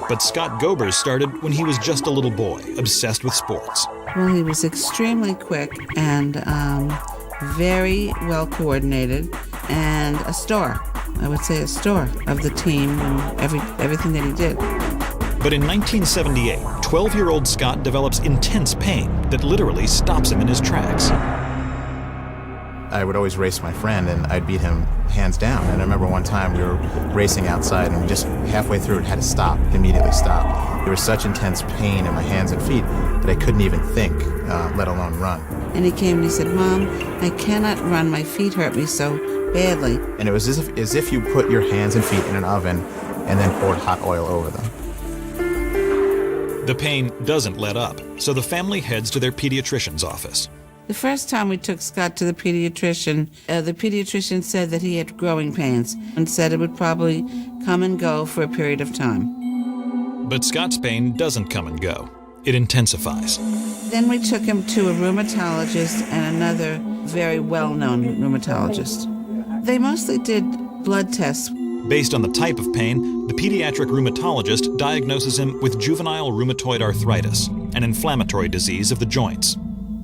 But Scott Gober's started when he was just a little boy, obsessed with sports. Well, he was extremely quick and very well coordinated and a star. I would say a star of the team and everything that he did. But in 1978, 12-year-old Scott develops intense pain that literally stops him in his tracks. I would always race my friend, and I'd beat him hands down. And I remember one time we were racing outside, and we just halfway through it had to stop, immediately stop. There was such intense pain in my hands and feet that I couldn't even think, let alone run. And he came and he said, "Mom, I cannot run. My feet hurt me so badly." And it was as if you put your hands and feet in an oven and then poured hot oil over them. The pain doesn't let up, so the family heads to their pediatrician's office. The first time we took Scott to the pediatrician said that he had growing pains and said it would probably come and go for a period of time. But Scott's pain doesn't come and go. It intensifies. Then we took him to a rheumatologist and another very well-known rheumatologist. They mostly did blood tests. Based on the type of pain, the pediatric rheumatologist diagnoses him with juvenile rheumatoid arthritis, an inflammatory disease of the joints.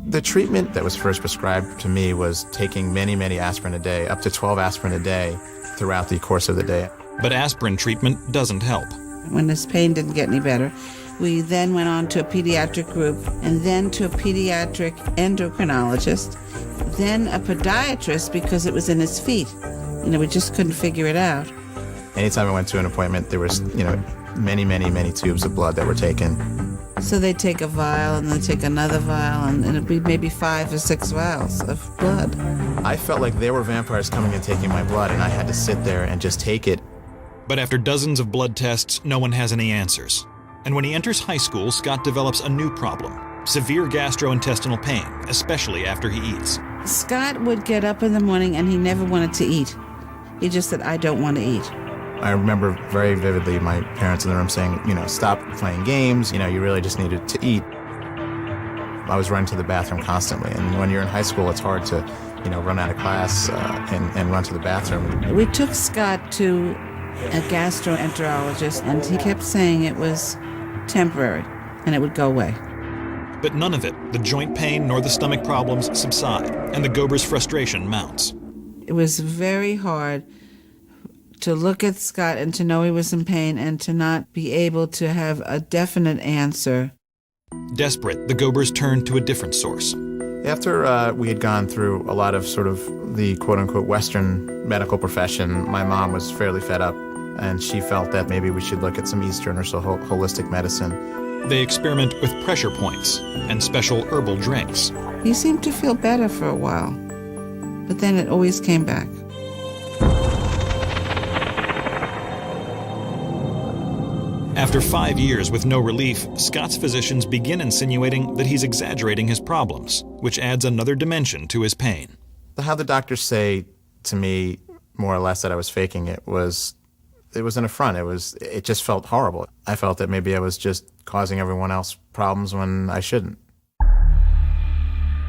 The treatment that was first prescribed to me was taking many, many aspirin a day, up to 12 aspirin a day throughout the course of the day. But aspirin treatment doesn't help. When his pain didn't get any better, we then went on to a pediatric group and then to a pediatric endocrinologist, then a podiatrist because it was in his feet. We just couldn't figure it out. Anytime I went to an appointment, there was, many, many, many tubes of blood that were taken. So they'd take a vial and they'd take another vial and it'd be maybe 5 or 6 vials of blood. I felt like there were vampires coming and taking my blood, and I had to sit there and just take it. But after dozens of blood tests, no one has any answers. And when he enters high school, Scott develops a new problem: severe gastrointestinal pain, especially after he eats. Scott would get up in the morning and he never wanted to eat. He just said, "I don't want to eat." I remember very vividly my parents in the room saying, stop playing games, you really just needed to eat. I was running to the bathroom constantly, and when you're in high school, it's hard to, run out of class and run to the bathroom. We took Scott to a gastroenterologist, and he kept saying it was temporary, and it would go away. But none of it, the joint pain nor the stomach problems, subside, and the Gober's frustration mounts. It was very hard to look at Scott and to know he was in pain and to not be able to have a definite answer. Desperate, the Gobers turned to a different source. After we had gone through a lot of sort of the quote-unquote Western medical profession, my mom was fairly fed up, and she felt that maybe we should look at some Eastern or so holistic medicine. They experiment with pressure points and special herbal drinks. He seemed to feel better for a while, but then it always came back. After 5 years with no relief, Scott's physicians begin insinuating that he's exaggerating his problems, which adds another dimension to his pain. How the doctors say to me, more or less, that I was faking it was an affront. It just felt horrible. I felt that maybe I was just causing everyone else problems when I shouldn't.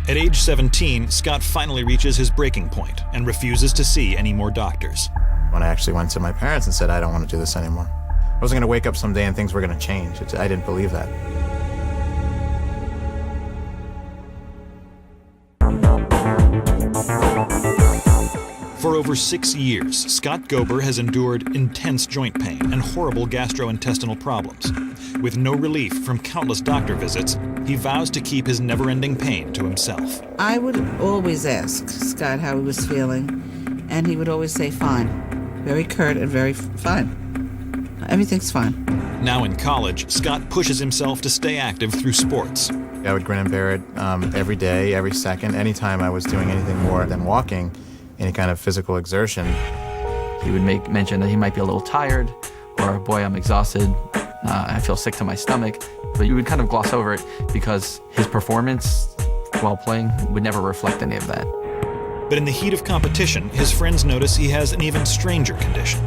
At age 17, Scott finally reaches his breaking point and refuses to see any more doctors. When I actually went to my parents and said, "I don't want to do this anymore," I wasn't going to wake up someday and things were going to change. I didn't believe that. For over 6 years, Scott Gober has endured intense joint pain and horrible gastrointestinal problems. With no relief from countless doctor visits, he vows to keep his never-ending pain to himself. I would always ask Scott how he was feeling, and he would always say, "Fine." Very curt and very fine. Everything's fine. Now in college, Scott pushes himself to stay active through sports. I would grin and bear it every day, every second, anytime I was doing anything more than walking, any kind of physical exertion. He would make mention that he might be a little tired, or, "Boy, I'm exhausted, I feel sick to my stomach." But you would kind of gloss over it because his performance while playing would never reflect any of that. But in the heat of competition, his friends notice he has an even stranger condition.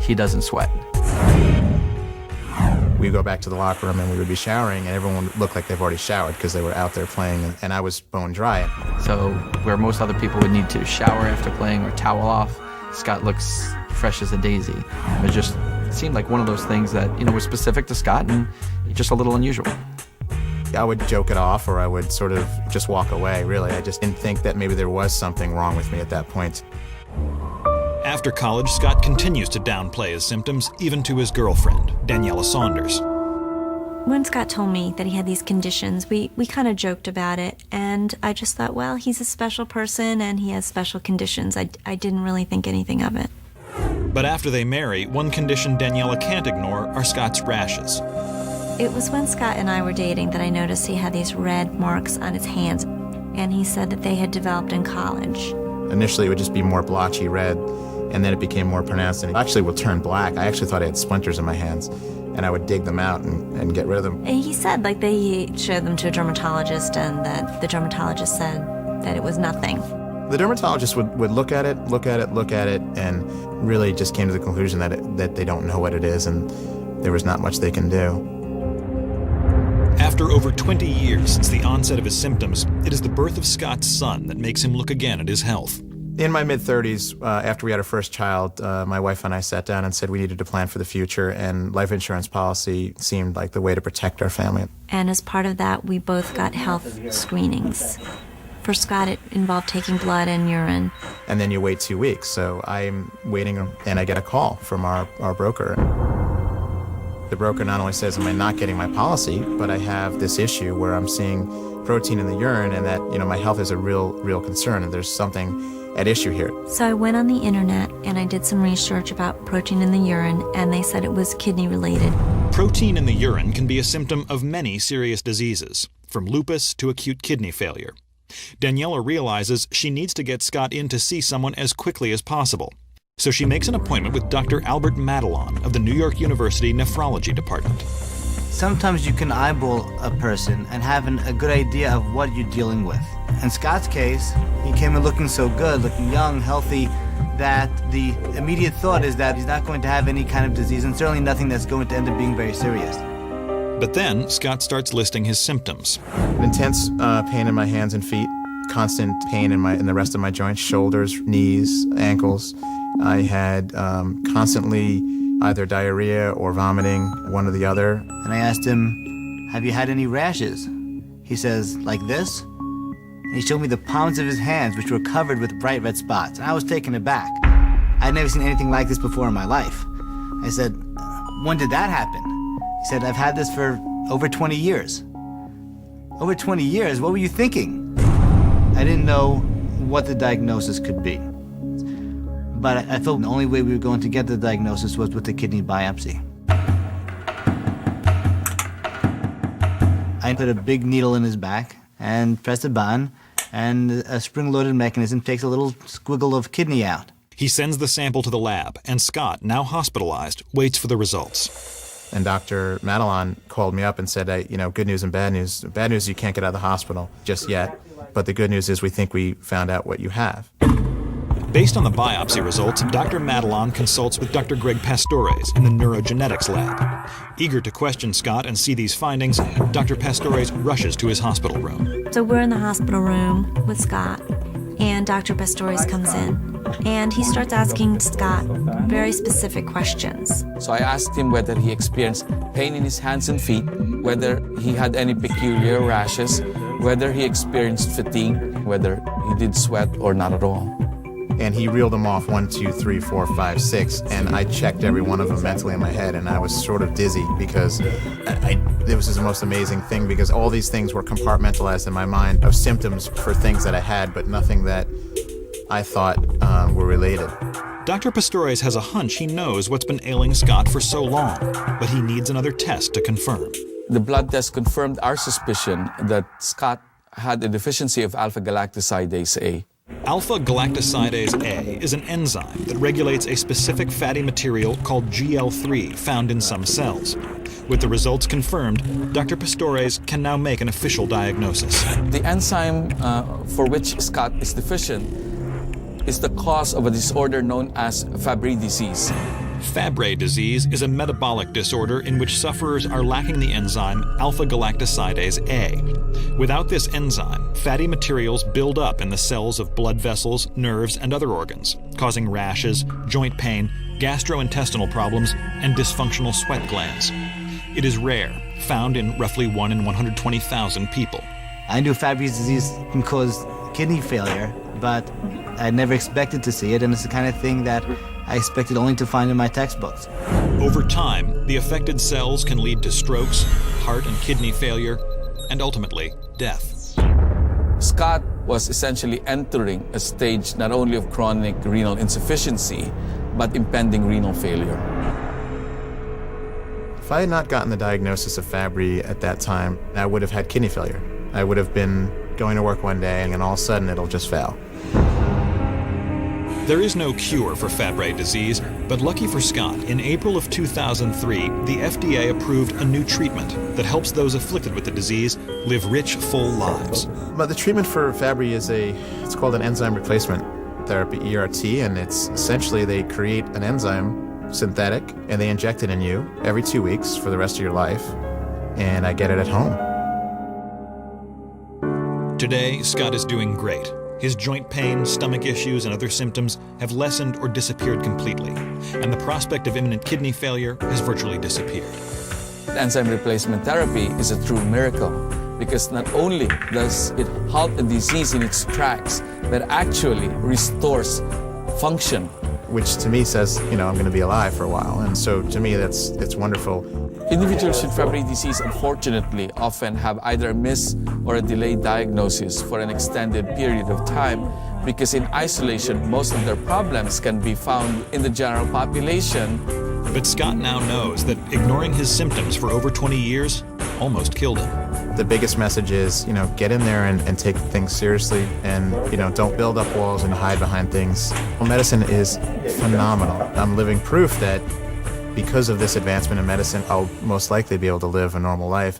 He doesn't sweat. We'd go back to the locker room and we would be showering, and everyone would look like they've already showered because they were out there playing, and I was bone dry. So where most other people would need to shower after playing or towel off, Scott looks fresh as a daisy. There's just It seemed like one of those things that, was specific to Scott and just a little unusual. I would joke it off, or I would sort of just walk away, really. I just didn't think that maybe there was something wrong with me at that point. After college, Scott continues to downplay his symptoms, even to his girlfriend, Daniela Saunders. When Scott told me that he had these conditions, we kind of joked about it, and I just thought, well, he's a special person and he has special conditions. I didn't really think anything of it. But after they marry, one condition Daniela can't ignore are Scott's rashes. It was when Scott and I were dating that I noticed he had these red marks on his hands, and he said that they had developed in college. Initially, it would just be more blotchy red, and then it became more pronounced, and it actually would turn black. I actually thought I had splinters in my hands, and I would dig them out and get rid of them. And he said, he showed them to a dermatologist, and that the dermatologist said that it was nothing. The dermatologist would look at it, and really just came to the conclusion that they don't know what it is, and there was not much they can do. After over 20 years since the onset of his symptoms, it is the birth of Scott's son that makes him look again at his health. In my mid-30s, after we had our first child, my wife and I sat down and said we needed to plan for the future, and life insurance policy seemed like the way to protect our family. And as part of that, we both got health screenings. For Scott, it involved taking blood and urine. And then you wait 2 weeks, so I'm waiting, and I get a call from our broker. The broker not only says, am I not getting my policy, but I have this issue where I'm seeing protein in the urine, and that, my health is a real concern, and there's something at issue here. So I went on the internet and I did some research about protein in the urine, and they said it was kidney related. Protein in the urine can be a symptom of many serious diseases, from lupus to acute kidney failure. Daniela realizes she needs to get Scott in to see someone as quickly as possible. So she makes an appointment with Dr. Albert Madelon of the New York University Nephrology Department. Sometimes you can eyeball a person and have a good idea of what you're dealing with. In Scott's case, he came in looking so good, looking young, healthy, that the immediate thought is that he's not going to have any kind of disease, and certainly nothing that's going to end up being very serious. But then Scott starts listing his symptoms. Intense pain in my hands and feet, constant pain in the rest of my joints, shoulders, knees, ankles. I had constantly either diarrhea or vomiting, one or the other. And I asked him, have you had any rashes? He says, like this? And he showed me the palms of his hands, which were covered with bright red spots. And I was taken aback. I'd never seen anything like this before in my life. I said, when did that happen? He said, I've had this for over 20 years. Over 20 years? What were you thinking? I didn't know what the diagnosis could be. But I felt the only way we were going to get the diagnosis was with the kidney biopsy. I put a big needle in his back and pressed a button, and a spring-loaded mechanism takes a little squiggle of kidney out. He sends the sample to the lab, and Scott, now hospitalized, waits for the results. And Dr. Madelon called me up and said, good news and bad news. Bad news, you can't get out of the hospital just yet. But the good news is we think we found out what you have. Based on the biopsy results, Dr. Madelon consults with Dr. Greg Pastores in the neurogenetics lab. Eager to question Scott and see these findings, Dr. Pastores rushes to his hospital room. So we're in the hospital room with Scott, and Dr. Pastores comes in, and he starts asking Scott very specific questions. So I asked him whether he experienced pain in his hands and feet, whether he had any peculiar rashes, whether he experienced fatigue, whether he did sweat or not at all. And he reeled them off 1, 2, 3, 4, 5, 6, and I checked every one of them mentally in my head, and I was sort of dizzy because it was the most amazing thing, because all these things were compartmentalized in my mind of symptoms for things that I had, but nothing that I thought were related. Dr. Pastores has a hunch he knows what's been ailing Scott for so long, but he needs another test to confirm. The blood test confirmed our suspicion that Scott had a deficiency of alpha-galactosidase A. Alpha-galactosidase A is an enzyme that regulates a specific fatty material called GL3 found in some cells. With the results confirmed, Dr. Pastores can now make an official diagnosis. The enzyme for which Scott is deficient is the cause of a disorder known as Fabry disease. Fabry disease is a metabolic disorder in which sufferers are lacking the enzyme alpha-galactosidase A. Without this enzyme, fatty materials build up in the cells of blood vessels, nerves, and other organs, causing rashes, joint pain, gastrointestinal problems, and dysfunctional sweat glands. It is rare, found in roughly 1 in 120,000 people. I knew Fabry's disease can cause kidney failure, but I never expected to see it, and it's the kind of thing that I expected only to find in my textbooks. Over time, the affected cells can lead to strokes, heart and kidney failure, and ultimately, death. Scott was essentially entering a stage not only of chronic renal insufficiency, but impending renal failure. If I had not gotten the diagnosis of Fabry at that time, I would have had kidney failure. I would have been going to work one day and then all of a sudden it'll just fail. There is no cure for Fabry disease, but lucky for Scott, in April of 2003, the FDA approved a new treatment that helps those afflicted with the disease live rich, full lives. But the treatment for Fabry it's called an enzyme replacement therapy, ERT, and it's essentially they create an enzyme, synthetic, and they inject it in you every 2 weeks for the rest of your life, and I get it at home. Today, Scott is doing great. His joint pain, stomach issues, and other symptoms have lessened or disappeared completely, and the prospect of imminent kidney failure has virtually disappeared. Enzyme replacement therapy is a true miracle because not only does it halt a disease in its tracks, but actually restores function. Which to me says, I'm going to be alive for a while, and so to me it's wonderful. Individuals with Fabry disease, unfortunately, often have either a miss or a delayed diagnosis for an extended period of time because in isolation, most of their problems can be found in the general population. But Scott now knows that ignoring his symptoms for over 20 years almost killed him. The biggest message is, get in there and take things seriously and, don't build up walls and hide behind things. Well, medicine is phenomenal. I'm living proof that because of this advancement in medicine, I'll most likely be able to live a normal life.